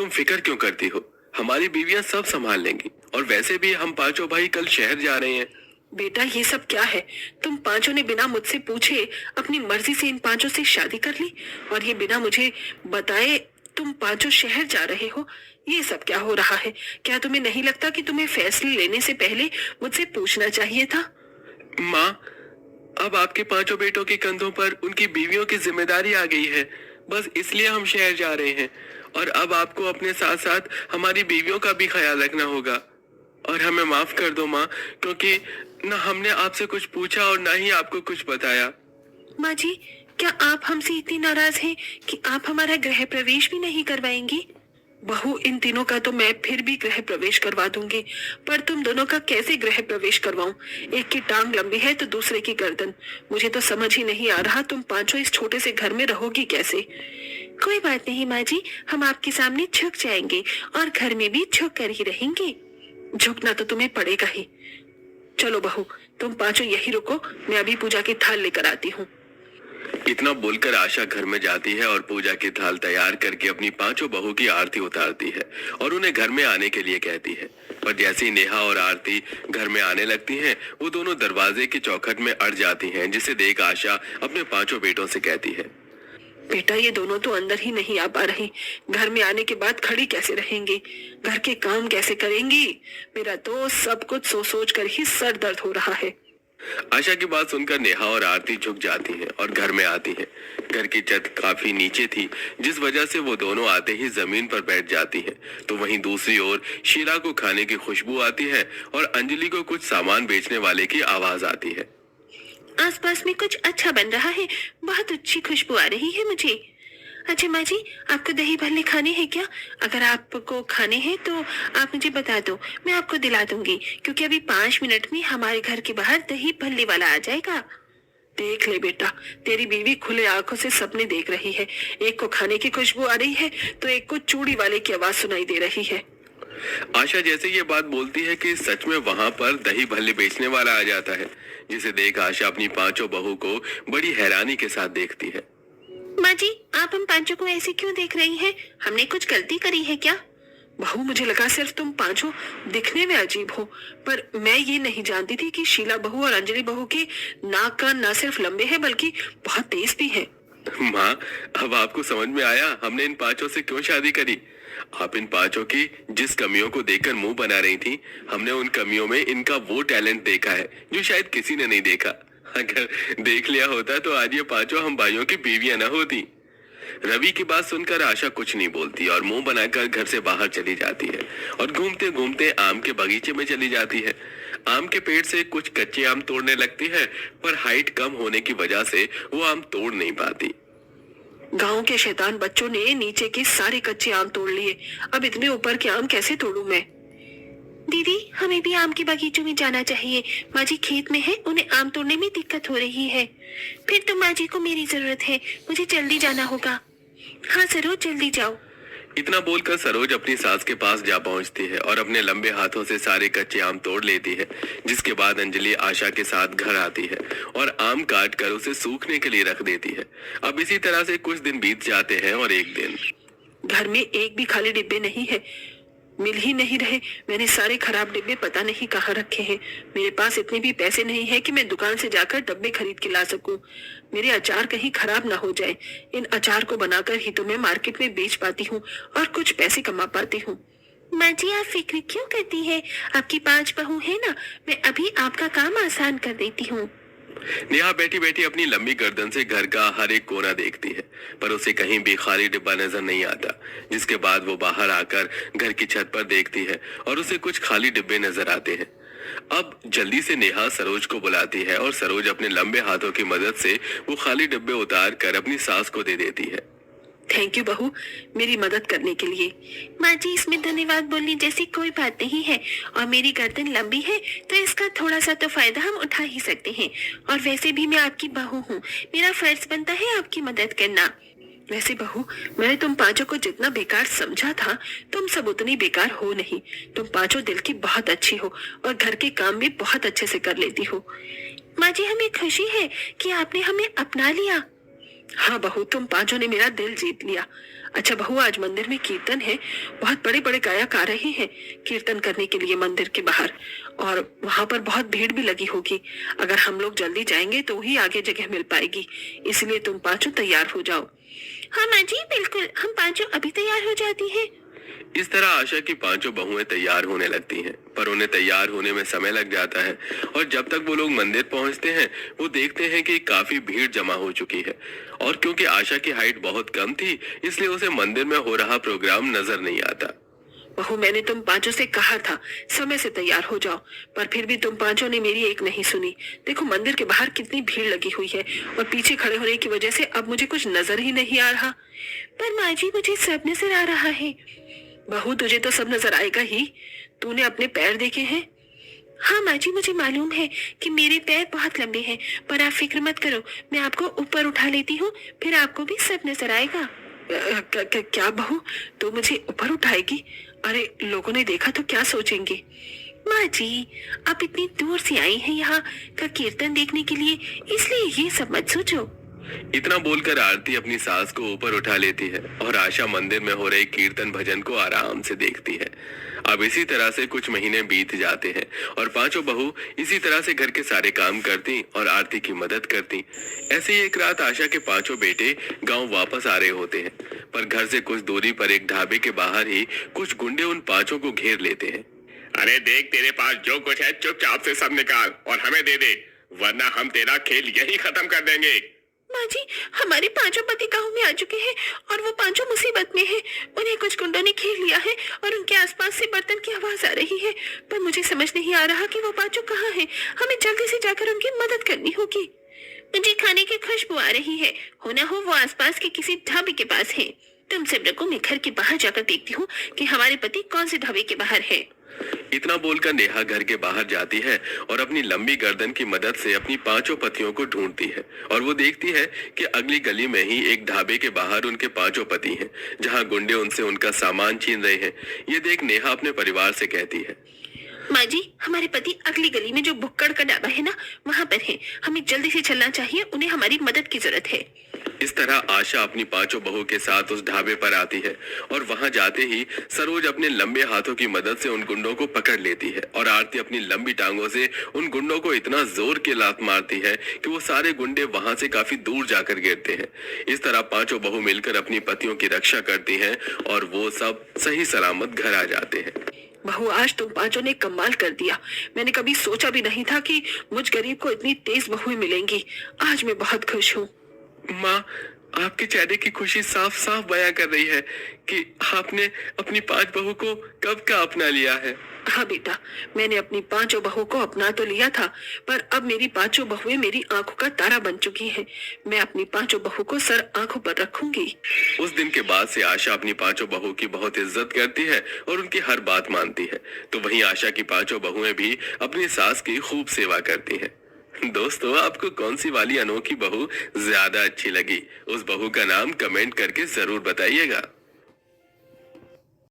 तुम फिक्र क्यों करती हो? हमारी बीवियां सब संभाल लेंगी। और वैसे भी हम पांचों भाई कल शहर जा रहे हैं। बेटा ये सब क्या है? तुम पांचों ने बिना मुझसे पूछे अपनी मर्जी से इन पांचों से शादी कर ली, और ये बिना मुझे बताए तुम पांचों शहर जा रहे हो। ये सब क्या हो रहा है? क्या तुम्हें नहीं लगता कि तुम्हें फैसले लेने से पहले मुझसे पूछना चाहिए था? माँ, अब आपके पांचों बेटों के कंधों पर उनकी बीवियों की जिम्मेदारी आ गई है। बस इसलिए हम शहर जा रहे हैं। और अब आपको अपने साथ साथ हमारी बीवियों का भी ख्याल रखना होगा। और हमें माफ कर दो माँ, क्योंकि न हमने आपसे कुछ पूछा और ना ही आपको कुछ बताया। माँ जी, क्या आप हमसे इतनी नाराज हैं कि आप हमारा गृह प्रवेश भी नहीं करवाएंगी? बहू, इन तीनों का तो मैं फिर भी गृह प्रवेश करवा दूंगी, पर तुम दोनों का कैसे गृह प्रवेश करवाऊं? एक की टांग लंबी है तो दूसरे की गर्दन। मुझे तो समझ ही नहीं आ रहा तुम पांचों इस छोटे से घर में रहोगी कैसे। कोई बात नहीं माँ जी, हम आपके सामने झुक जाएंगे और घर में भी झुक कर ही रहेंगे। झुकना तो तुम्हें पड़ेगा ही। चलो बहू, तुम पांचों यही रुको, मैं अभी पूजा की थाल लेकर आती हूँ। इतना बोलकर आशा घर में जाती है और पूजा की थाल तैयार करके अपनी पांचों बहू की आरती उतारती है और उन्हें घर में आने के लिए कहती है। पर जैसे ही नेहा और आरती घर में आने लगती हैं, वो दोनों दरवाजे की चौखट में अड़ जाती हैं, जिसे देख आशा अपने पांचों बेटों से कहती है, बेटा ये दोनों तो अंदर ही नहीं आ पा रही, घर में आने के बाद खड़ी कैसे रहेंगी? घर के काम कैसे करेंगी? मेरा तो सब कुछ सोच सोच कर ही सर दर्द हो रहा है। आशा की बात सुनकर नेहा और आरती झुक जाती हैं और घर में आती हैं। घर की छत काफी नीचे थी, जिस वजह से वो दोनों आते ही जमीन पर बैठ जाती हैं। तो वहीं दूसरी ओर शीला को खाने की खुशबू आती है और अंजलि को कुछ सामान बेचने वाले की आवाज आती है। आसपास में कुछ अच्छा बन रहा है, बहुत अच्छी खुशबू आ रही है मुझे। अच्छा माँ जी, आपको दही भल्ले खाने हैं क्या? अगर आपको खाने हैं तो आप मुझे बता दो, मैं आपको दिला दूंगी, क्योंकि अभी 5 मिनट में हमारे घर के बाहर दही भल्ले वाला आ जाएगा। देख ले बेटा, तेरी बीवी खुले आंखों से सपने देख रही है। एक को खाने की खुशबू आ रही है तो एक को चूड़ी वाले की आवाज सुनाई दे रही है। आशा जैसे ये बात बोलती है कि सच में वहां पर दही भल्ले बेचने वाला आ जाता है, जिसे देख आशा अपनी पांचों बहू को बड़ी हैरानी के साथ देखती है। माँ जी, आप हम पांचों को ऐसे क्यों देख रही हैं? हमने कुछ गलती करी है क्या? बहू, मुझे लगा सिर्फ तुम पांचों दिखने में अजीब हो, पर मैं ये नहीं जानती थी कि शीला बहू और अंजलि बहू के नाक कान न सिर्फ लंबे हैं बल्कि बहुत तेज भी हैं। माँ, अब आपको समझ में आया हमने इन पांचों से क्यों शादी करी। आप इन पांचों की जिस कमियों को देखकर मुंह बना रही थी, हमने उन कमियों में इनका वो टैलेंट देखा है जो शायद किसी ने नहीं देखा। अगर देख लिया होता तो आज ये पांचों हम भाइयों की बीवियां न होती। रवि की बात सुनकर आशा कुछ नहीं बोलती और मुंह बनाकर घर से बाहर चली जाती है और घूमते घूमते आम के बगीचे में चली जाती है। आम के पेड़ से कुछ कच्चे आम तोड़ने लगती है, पर हाइट कम होने की वजह से वो आम तोड़ नहीं पाती। गांव के शैतान बच्चों ने नीचे के सारे कच्चे आम तोड़ लिए, अब इतने ऊपर के आम कैसे तोड़ूं मैं? दीदी, हमें भी आम के बगीचों में जाना चाहिए। माँ जी खेत में है, उन्हें आम तोड़ने में दिक्कत हो रही है। फिर तो माँ जी को मेरी जरूरत है, मुझे जल्दी जाना होगा। हाँ सरोज, जल्दी जाओ। इतना बोलकर सरोज अपनी सास के पास जा पहुंचती है और अपने लंबे हाथों से सारे कच्चे आम तोड़ लेती है, जिसके बाद अंजलि आशा के साथ घर आती है और आम काट कर उसे सूखने के लिए रख देती है। अब इसी तरह से कुछ दिन बीत जाते हैं और एक दिन घर में एक भी खाली डिब्बे नहीं है, मिल ही नहीं रहे। मैंने सारे खराब डिब्बे पता नहीं कहाँ रखे हैं। मेरे पास इतने भी पैसे नहीं है कि मैं दुकान से जाकर डब्बे खरीद के ला सकूं। मेरे अचार कहीं खराब ना हो जाए। इन अचार को बनाकर ही तो मैं मार्केट में बेच पाती हूँ और कुछ पैसे कमा पाती हूँ। माँ जी, आप फिक्र क्यों करती है? आपकी 5 बहू है ना, मैं अभी आपका काम आसान कर देती हूँ। नेहा बैठी बैठी अपनी लंबी गर्दन से घर का हर एक कोना देखती है, पर उसे कहीं भी खाली डिब्बा नजर नहीं आता। जिसके बाद वो बाहर आकर घर की छत पर देखती है और उसे कुछ खाली डिब्बे नजर आते हैं। अब जल्दी से नेहा सरोज को बुलाती है और सरोज अपने लंबे हाथों की मदद से वो खाली डिब्बे उतार कर अपनी सास को दे देती है। थैंक यू बहू, मेरी मदद करने के लिए। माँ जी, इसमें धन्यवाद बोलने जैसी कोई बात नहीं है, और मेरी गर्दन लंबी है तो इसका थोड़ा सा तो फायदा हम उठा ही सकते हैं। और वैसे भी मैं आपकी बहू हूँ, मेरा फर्ज बनता है आपकी मदद करना। वैसे बहू, मैंने तुम पांचों को जितना बेकार समझा था, तुम सब उतनी बेकार हो नहीं। तुम पांचों दिल की बहुत अच्छी हो और घर के काम भी बहुत अच्छे से कर लेती हो। माँ जी, हमें खुशी है कि आपने हमें अपना लिया। हाँ बहू, तुम पांचों ने मेरा दिल जीत लिया। अच्छा बहू, आज मंदिर में कीर्तन है। बहुत बड़े बड़े गायक आ रहे हैं कीर्तन करने के लिए मंदिर के बाहर, और वहां पर बहुत भीड़ भी लगी होगी। अगर हम लोग जल्दी जाएंगे तो ही आगे जगह मिल पाएगी, इसलिए तुम पांचों तैयार हो जाओ। हाँ माँ जी, बिल्कुल, हम पांचों अभी तैयार हो जाती हैं। इस तरह आशा की पांचों बहुएं तैयार होने लगती हैं, पर उन्हें तैयार होने में समय लग जाता है। और जब तक वो लोग मंदिर पहुंचते हैं, वो देखते हैं कि काफी भीड़ जमा हो चुकी है। और क्योंकि आशा की हाइट बहुत कम थी, इसलिए उसे मंदिर में हो रहा प्रोग्राम नजर नहीं आता। बहू, मैंने तुम पांचों से कहा था समय से तैयार हो जाओ, पर फिर भी तुम पांचों ने मेरी एक नहीं सुनी। देखो मंदिर के बाहर कितनी भीड़ लगी हुई है, और पीछे खड़े होने की वजह से अब मुझे कुछ नजर ही नहीं आ रहा। पर माँ जी, मुझे सब नजर आ रहा है। बहू, तुझे तो सब नजर आएगा ही। तूने अपने पैर देखे हैं? हाँ माँ जी, मुझे मालूम है कि मेरे पैर बहुत लंबे हैं, पर आप फिक्र मत करो, मैं आपको ऊपर उठा लेती हूँ, फिर आपको भी सब नजर आएगा। क्या बहू, तू मुझे ऊपर उठाएगी? अरे लोगों ने देखा तो क्या सोचेंगे? माँ जी, आप इतनी दूर से आई हैं यहाँ का कीर्तन देखने के लिए, इसलिए ये सब मत सोचो। इतना बोलकर आरती अपनी सास को ऊपर उठा लेती है और आशा मंदिर में हो रहे कीर्तन भजन को आराम से देखती है। अब इसी तरह से कुछ महीने बीत जाते हैं और पांचों बहू इसी तरह से घर के सारे काम करती और आरती की मदद करती। ऐसे ही एक रात आशा के पांचों बेटे गांव वापस आ रहे होते हैं, पर घर से कुछ दूरी पर एक ढाबे के बाहर ही कुछ गुंडे उन पांचों को घेर लेते हैं। अरे देख, तेरे पास जो कुछ है चुपचाप से सब निकाल और हमें दे दे, वरना हम तेरा खेल यही खत्म कर देंगे। माँ जी, हमारे पांचों पति गांव में आ चुके हैं और वो पांचों मुसीबत में हैं। उन्हें कुछ गुंडों ने घेर लिया है और उनके आसपास से बर्तन की आवाज आ रही है, पर मुझे समझ नहीं आ रहा कि वो पांचों कहाँ हैं। हमें जल्दी से जाकर उनकी मदद करनी होगी। मुझे खाने की खुशबू आ रही है, हो ना हो वो आसपास के किसी ढाबे के पास है। तुम सब रखो, मैं घर के बाहर जाकर देखती हूँ कि हमारे पति कौन से ढाबे के बाहर है। इतना बोलकर नेहा घर के बाहर जाती है और अपनी लंबी गर्दन की मदद से अपनी पांचों पतियों को ढूंढती है, और वो देखती है कि अगली गली में ही एक ढाबे के बाहर उनके पांचों पति हैं, जहां गुंडे उनसे उनका सामान छीन रहे हैं। ये देख नेहा अपने परिवार से कहती है, माँ जी, हमारे पति अगली गली में जो भुक्कड़ का ढाबा है ना, वहाँ पर है। हमें जल्दी से चलना चाहिए, उन्हें हमारी मदद की जरूरत है। इस तरह आशा अपनी पांचों बहू के साथ उस ढाबे पर आती है और वहां जाते ही सरोज अपने लंबे हाथों की मदद से उन गुंडों को पकड़ लेती है, और आरती अपनी लंबी टांगों से उन गुंडों को इतना जोर के लात मारती है कि वो सारे गुंडे वहां से काफी दूर जाकर गिरते हैं। इस तरह पांचों बहू मिलकर अपनी पतियों की रक्षा करती हैं और वो सब सही सलामत घर आ जाते हैं। बहू, आज तुम पांचों ने कमाल कर दिया। मैंने कभी सोचा भी नहीं था कि मुझ गरीब को इतनी तेज बहुएं मिलेंगी। आज मैं बहुत खुश हूँ। माँ, आपके चेहरे की खुशी साफ साफ बयां कर रही है कि आपने अपनी पांच बहू को कब का अपना लिया है। हाँ बेटा, मैंने अपनी पांचों बहू को अपना तो लिया था, पर अब मेरी पांचों बहुएं मेरी आंखों का तारा बन चुकी हैं। मैं अपनी पांचों बहू को सर आंखों पर रखूंगी। उस दिन के बाद से आशा अपनी पांचों बहू की बहुत इज्जत करती है और उनकी हर बात मानती है। तो वहीं आशा की पांचों बहुएं भी अपनी सास की खूब सेवा करती हैं। दोस्तों, आपको कौन सी वाली अनोखी बहू ज्यादा अच्छी लगी? उस बहू का नाम कमेंट करके जरूर बताइएगा।